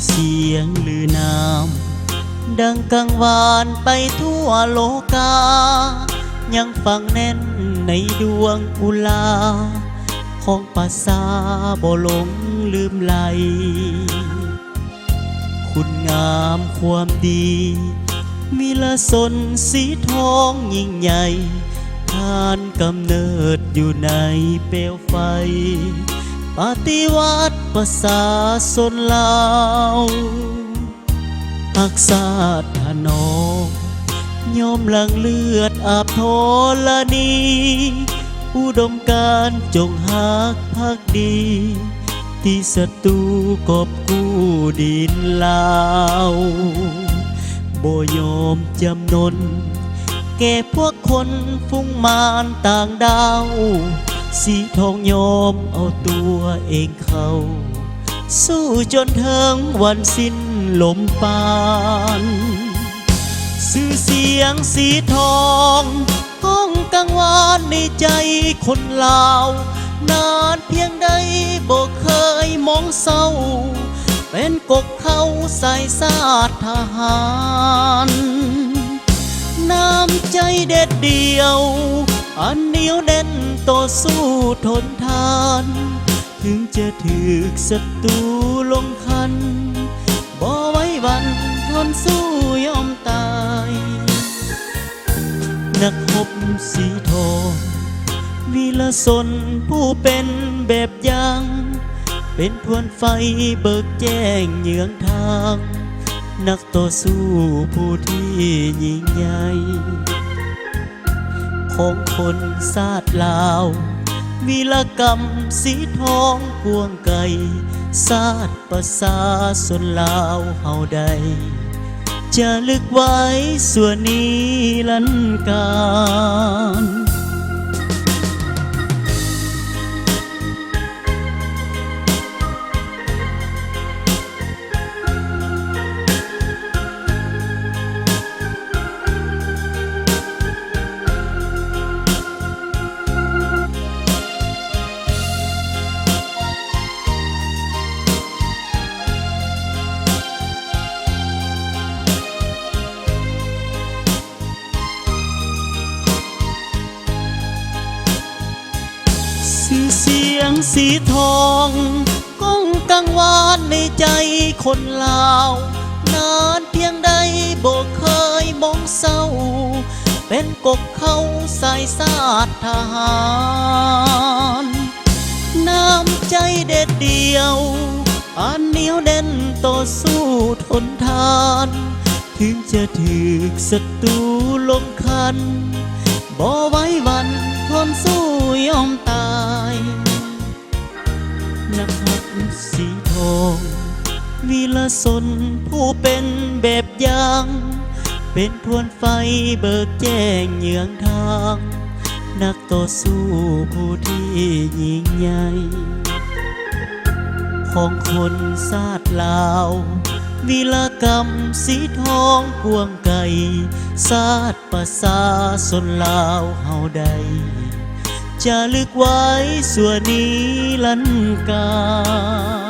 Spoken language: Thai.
เสียงลือนามดังกังวานไปทั่วโลกายังฝังแน่นในดวงอุลาของภาษาบ่หลงลืมไหลคุณงามความดีมีละสนสีทองยิ่งใหญ่ทานกำเนิดอยู่ในเปลวไฟปฏิวัติภาษาสนลาวอักษาธนอยอมหลังเลือดอาบทรณีอุดมการจงหักภักดีที่ศัตรูกอบกู้ดินลาวบ่ยอมจำนนแก่พวกคนฟุ้งมารต่างดาวสีทองยอมเอาตัวเองเข้าสู้จนถึงวันสิ้นลมปานชื่อเสียงสีทองก้องกังวานในใจคนลาวนานเพียงใดบ่เคยมองเศร้าเป็นกกเขาใส่ซาดทหารน้ำใจเด็ดเดียวอันเหนียวแน่นต่อสู้ทนทานถึงจะถูกศัตรูลงคันบ่ไว้วันทนสู้ยอมตายนักรบสีทองวีรสนผู้เป็นแบบอย่างเป็นทวนไฟเบิกแจ้งเหยืองทางนักต่อสู้ผู้ที่ยิ่งใหญ่ของคนชาติลาววีรกรรมสีทองกวงไก่ชาติประสาสนลาวเฮาใดจะลึกไว้ส่วนนี้ลันการชื่อเสียงสีทองก้องกังวานในใจคนลาวนานเพียงใดบ่เคยมองเศร้าเป็นกกเขาใส่ซาดทหารน้ำใจเด็ดเดียวอันเหนียวแน่นต่อสู้ทนทานถึงจะถูกศัตรูลงคันบ่ไว้วันทนสู้ยอมตายนักรบสีทองวีรสนผู้เป็นแบบอย่างเป็นทวนไฟเบิกแจ้งเหยืองทางนักต่อสู้ผู้ที่ยิ่งใหญ่ของคนชาติลาววีรกรรมสีทองกวงไก่ชาติประสาสนลาวเฮาใดจะลึกไว้ส่วนนี้ลันการ